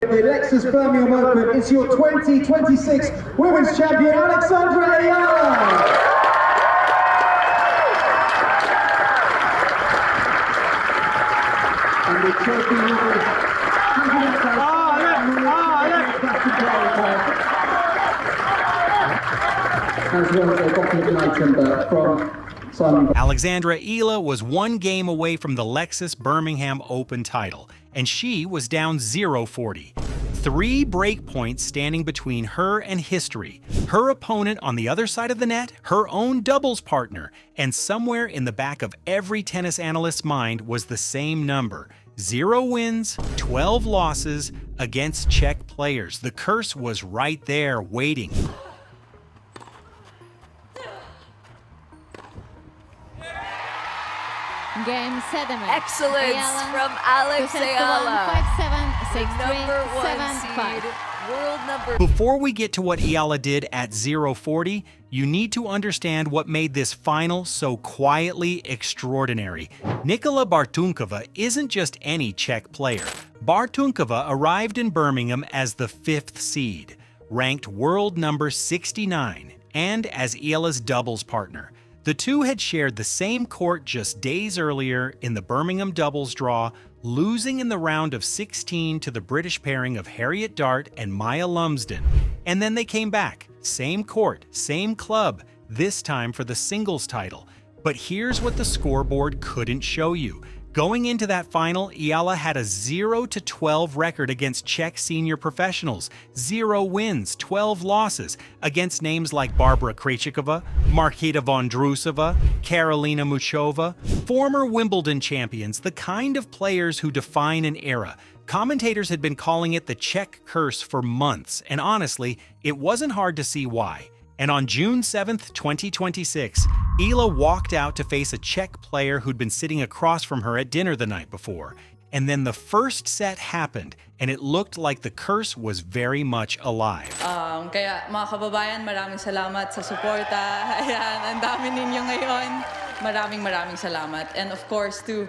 The Alexis Birmingham Open, it's your 2026 Women's Champion, Alexandra Eala! And the trophy winners, as well as a compliment item from Alexandra Eala was one game away from the Lexus Birmingham Open title, and she was down 0-40. 3 break points standing between her and history. Her opponent on the other side of the net, her own doubles partner, and somewhere in the back of every tennis analyst's mind was the same number. 0 wins, 12 losses against Czech players. The curse was right there waiting. Game 7. Excellence from Alex Eala. 5-7, 6-3, Number 1 7-5. seed, world number. Before we get to what Eala did at 0-40, you need to understand what made this final so quietly extraordinary. Nikola Bartunkova isn't just any Czech player. Bartunkova arrived in Birmingham as the 5th seed, ranked world number 69, and as Eala's doubles partner. The two had shared the same court just days earlier in the Birmingham doubles draw, losing in the round of 16 to the British pairing of Harriet Dart and Maya Lumsden. And then they came back, same court, same club, this time for the singles title. But here's what the scoreboard couldn't show you. Going into that final, Eala had a 0-12 record against Czech senior professionals, 0 wins, 12 losses, against names like Barbara Krejcikova, Marketa Vondrousova, Karolina Muchova, former Wimbledon champions, the kind of players who define an era. Commentators had been calling it the Czech curse for months, and honestly, it wasn't hard to see why. And on June 7th, 2026, Eala walked out to face a Czech player who'd been sitting across from her at dinner the night before. And then the first set happened, and it looked like the curse was very much alive. Kaya mga kababayan, maraming salamat sa suporta. Ayan, ang dami ninyo ngayon. Maraming salamat. And of course to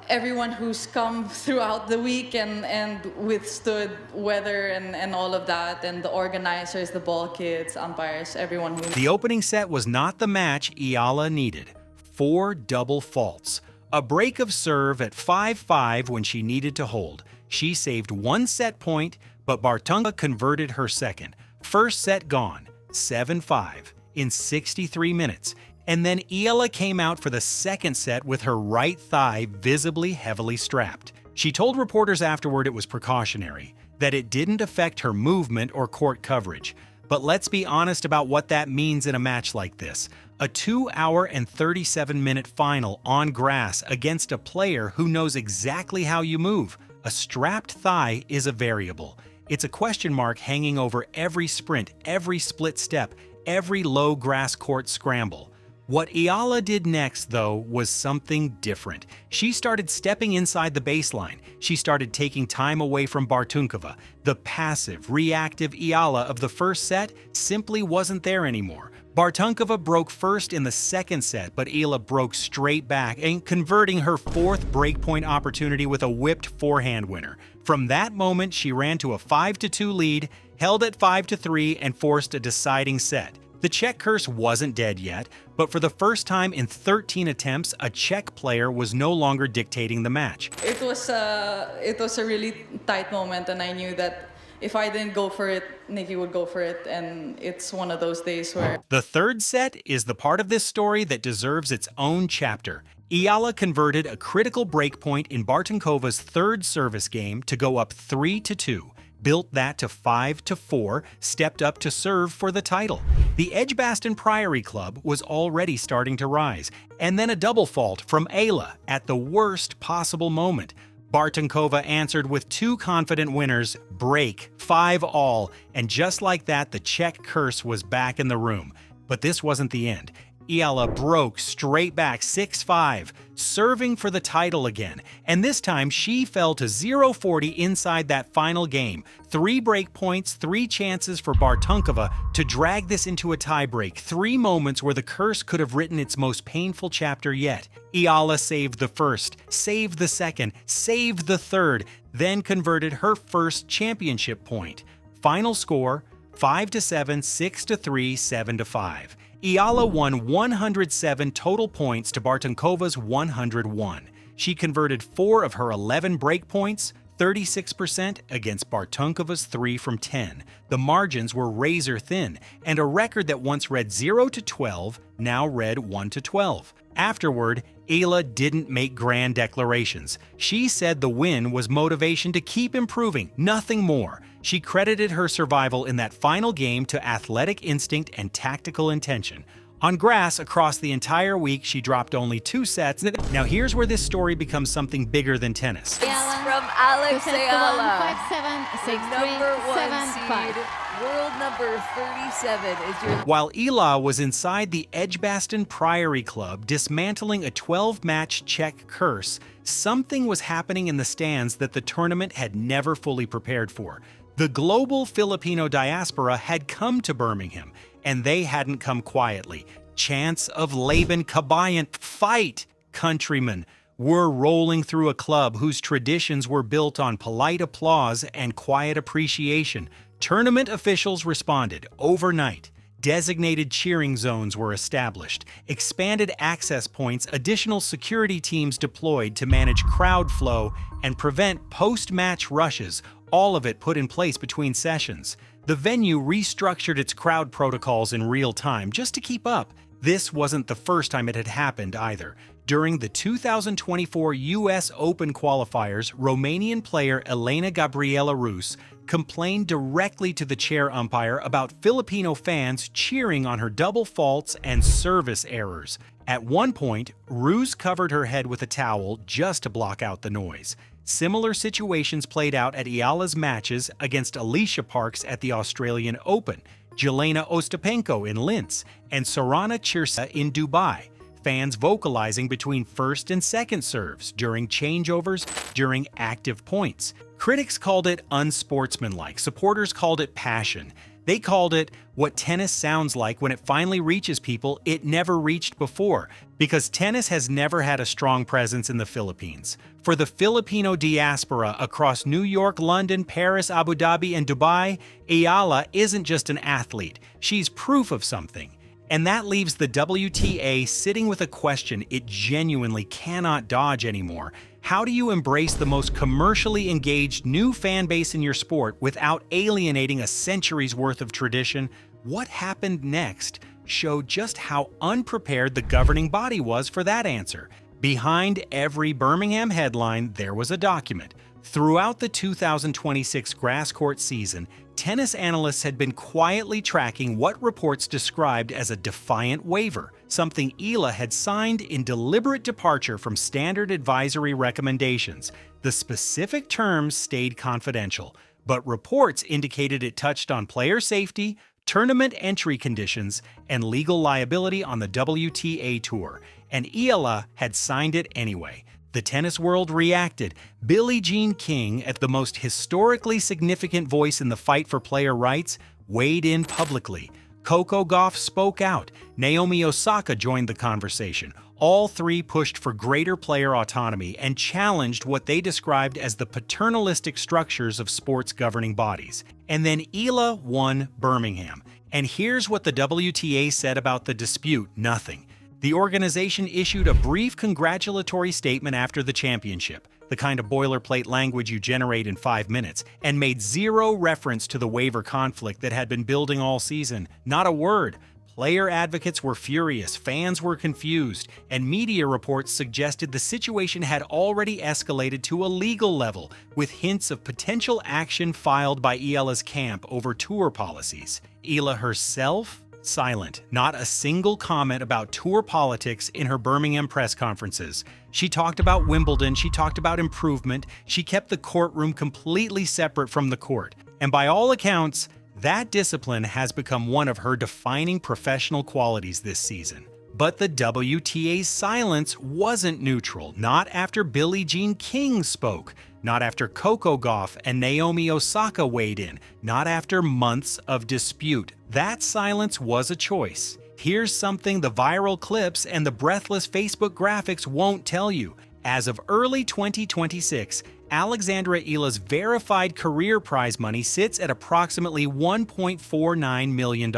everyone who's come throughout the week and withstood weather and all of that, and the organizers, the ball kids, umpires, everyone who... The opening set was not the match Eala needed. 4 double faults. A break of serve at 5-5 when she needed to hold. She saved 1 set point, but Bartunkova converted her second. First set gone, 7-5 in 63 minutes. And then Eala came out for the second set with her right thigh visibly heavily strapped. She told reporters afterward it was precautionary, that it didn't affect her movement or court coverage. But let's be honest about what that means in a match like this. A 2-hour and 37-minute final on grass against a player who knows exactly how you move. A strapped thigh is a variable. It's a question mark hanging over every sprint, every split step, every low grass court scramble. What Eala did next, though, was something different. She started stepping inside the baseline. She started taking time away from Bartunkova. The passive, reactive Eala of the first set simply wasn't there anymore. Bartunkova broke first in the second set, but Eala broke straight back and converting her 4th breakpoint opportunity with a whipped forehand winner. From that moment, she ran to a 5-2 lead, held at 5-3, and forced a deciding set. The Czech curse wasn't dead yet, but for the first time in 13 attempts, a Czech player was no longer dictating the match. It was a really tight moment, and I knew that if I didn't go for it, Nikki would go for it, and it's one of those days where... The third set is the part of this story that deserves its own chapter. Eala converted a critical breakpoint in Bartunkova's 3rd service game to go up 3-2. Built that to 5-4, stepped up to serve for the title. The Edgbaston Priory Club was already starting to rise, and then a double fault from Eala at the worst possible moment. Bartunkova answered with 2 confident winners, break, 5-all, and just like that, the Czech curse was back in the room. But this wasn't the end. Eala broke straight back 6-5, serving for the title again, and this time she fell to 0-40 inside that final game. 3 break points, 3 chances for Bartunkova to drag this into a tiebreak, 3 moments where the curse could have written its most painful chapter yet. Eala saved the first, saved the second, saved the third. then converted her first championship point. Final score, 5-7, 6-3, 7-5. Eala won 107 total points to Bartunkova's 101. She converted 4 of her 11 break points, 36% against Bartunkova's 3 from 10. The margins were razor thin, and a record that once read 0-12 now read 1-12. Afterward, Eala didn't make grand declarations. She said the win was motivation to keep improving, nothing more. She credited her survival in that final game to athletic instinct and tactical intention. On grass across the entire week, she dropped only 2 sets. Now here's where this story becomes something bigger than tennis. It's from Alex Eala. 5-7, 6-3, Number 1 7-5. seed, world number 37 is your... While Eala was inside the Edgbaston Priory Club dismantling a 12-match Czech curse, something was happening in the stands that the tournament had never fully prepared for. The global Filipino diaspora had come to Birmingham, and they hadn't come quietly. Chants of Laban Kabayan, fight, countrymen, were rolling through a club whose traditions were built on polite applause and quiet appreciation. Tournament officials responded overnight. Designated cheering zones were established, expanded access points, additional security teams deployed to manage crowd flow and prevent post-match rushes, all of it put in place between sessions. The venue restructured its crowd protocols in real time just to keep up. This wasn't the first time it had happened either. During the 2024 US Open qualifiers, Romanian player Elena Gabriela Rus complained directly to the chair umpire about Filipino fans cheering on her double faults and service errors. At one point, Rus covered her head with a towel just to block out the noise. Similar situations played out at Eala's matches against Alicia Parks at the Australian Open, Jelena Ostapenko in Linz, and Sorana Chirsa in Dubai. Fans vocalizing between first and second serves, during changeovers, during active points. Critics called it unsportsmanlike, supporters called it passion. They called it what tennis sounds like when it finally reaches people it never reached before, because tennis has never had a strong presence in the Philippines. For the Filipino diaspora across New York, London, Paris, Abu Dhabi, and Dubai, Eala isn't just an athlete, she's proof of something. And that leaves the WTA sitting with a question it genuinely cannot dodge anymore. How do you embrace the most commercially engaged new fan base in your sport without alienating a century's worth of tradition? What happened next showed just how unprepared the governing body was for that answer. Behind every Birmingham headline, there was a document. Throughout the 2026 grass court season, tennis analysts had been quietly tracking what reports described as a defiant waiver, something Eala had signed in deliberate departure from standard advisory recommendations. The specific terms stayed confidential, but reports indicated it touched on player safety, tournament entry conditions, and legal liability on the WTA Tour, and Eala had signed it anyway. The tennis world reacted. Billie Jean King, at the most historically significant voice in the fight for player rights, weighed in publicly. Coco Gauff spoke out. Naomi Osaka joined the conversation. All three pushed for greater player autonomy and challenged what they described as the paternalistic structures of sports governing bodies. And then Eala won Birmingham. And here's what the WTA said about the dispute: nothing. The organization issued a brief congratulatory statement after the championship, the kind of boilerplate language you generate in 5 minutes, and made zero reference to the waiver conflict that had been building all season. Not a word. Player advocates were furious, fans were confused, and media reports suggested the situation had already escalated to a legal level, with hints of potential action filed by Eala's camp over tour policies. Eala herself? Silent. Not a single comment about tour politics in her Birmingham press conferences. She talked about Wimbledon, she talked about improvement, she kept the courtroom completely separate from the court. And by all accounts, that discipline has become one of her defining professional qualities this season. But the WTA's silence wasn't neutral, not after Billie Jean King spoke, not after Coco Gauff and Naomi Osaka weighed in, not after months of dispute. That silence was a choice. Here's something the viral clips and the breathless Facebook graphics won't tell you. As of early 2026, Alexandra Eala's verified career prize money sits at approximately $1.49 million.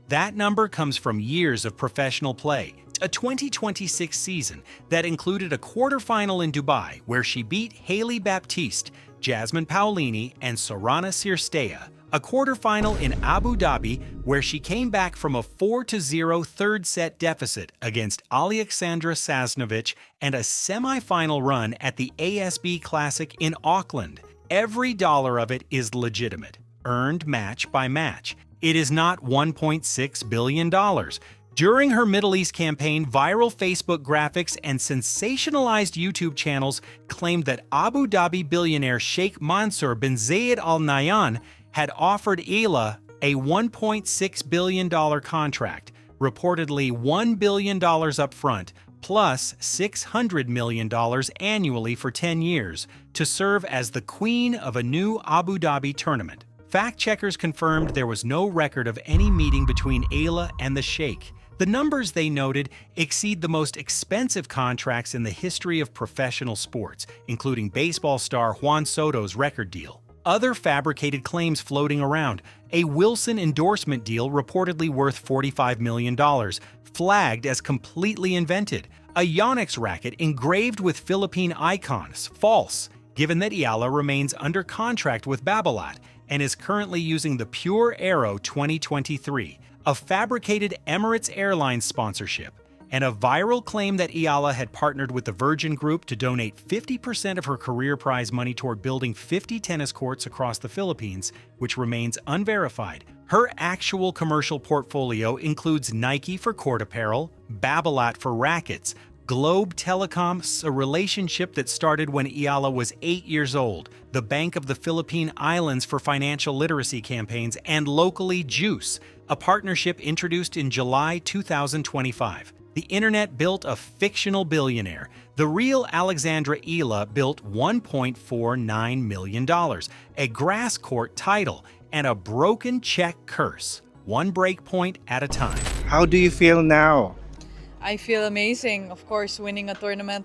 That number comes from years of professional play. A 2026 season that included a quarterfinal in Dubai where she beat Hailey Baptiste, Jasmine Paolini, and Sorana Cirstea, a quarterfinal in Abu Dhabi where she came back from a 4-0 third-set deficit against Alexandra Sasnovich, and a semifinal run at the ASB Classic in Auckland. Every dollar of it is legitimate, earned match by match. It is not $1.6 billion. During her Middle East campaign, viral Facebook graphics and sensationalized YouTube channels claimed that Abu Dhabi billionaire Sheikh Mansour bin Zayed Al Nahyan had offered Eala a $1.6 billion contract, reportedly $1 billion upfront, plus $600 million annually for 10 years, to serve as the queen of a new Abu Dhabi tournament. Fact-checkers confirmed there was no record of any meeting between Eala and the Sheikh. The numbers they noted exceed the most expensive contracts in the history of professional sports, including baseball star Juan Soto's record deal. Other fabricated claims floating around: a Wilson endorsement deal reportedly worth $45 million, flagged as completely invented; a Yonex racket engraved with Philippine icons, false, given that Eala remains under contract with Babolat and is currently using the Pure Aero 2023, a fabricated Emirates Airlines sponsorship, and a viral claim that Eala had partnered with the Virgin Group to donate 50% of her career prize money toward building 50 tennis courts across the Philippines, which remains unverified. Her actual commercial portfolio includes Nike for court apparel, Babolat for rackets, Globe Telecom, a relationship that started when Eala was 8 years old, the Bank of the Philippine Islands for financial literacy campaigns, and locally Juice, a partnership introduced in July 2025. The internet built a fictional billionaire. The real Alexandra Eala built $1.49 million, a grass court title, and a broken Czech curse, one breakpoint at a time. How do you feel now? I feel amazing. Of course, winning a tournament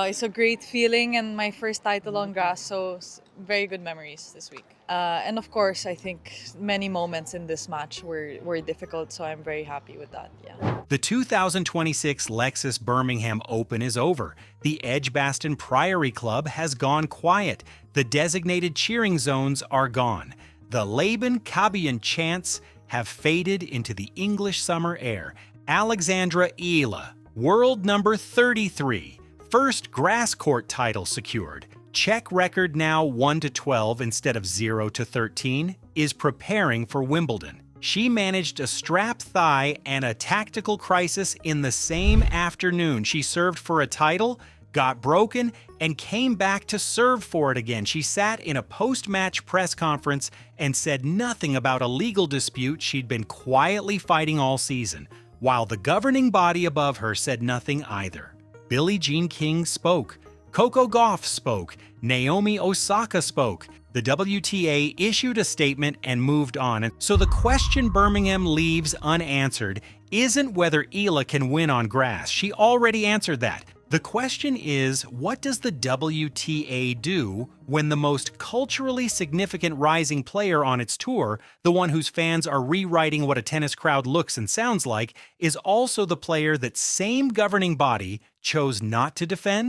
is a great feeling, and my first title on grass, so very good memories this week. And of course, I think many moments in this match were difficult, so I'm very happy with that. Yeah. The 2026 Lexus Birmingham Open is over. The Edgbaston Priory Club has gone quiet. The designated cheering zones are gone. The Laban Cabian chants have faded into the English summer air. Alexandra Eala, world number 33, first grass court title secured. Czech record now 1-12 instead of 0-13, is preparing for Wimbledon. She managed a strapped thigh and a tactical crisis in the same afternoon. She served for a title, got broken, and came back to serve for it again. She sat in a post-match press conference and said nothing about a legal dispute she'd been quietly fighting all season, while the governing body above her said nothing either. Billie Jean King spoke. Coco Gauff spoke. Naomi Osaka spoke. The WTA issued a statement and moved on. So the question Birmingham leaves unanswered isn't whether Eala can win on grass. She already answered that. The question is, what does the WTA do when the most culturally significant rising player on its tour, the one whose fans are rewriting what a tennis crowd looks and sounds like, is also the player that same governing body chose not to defend?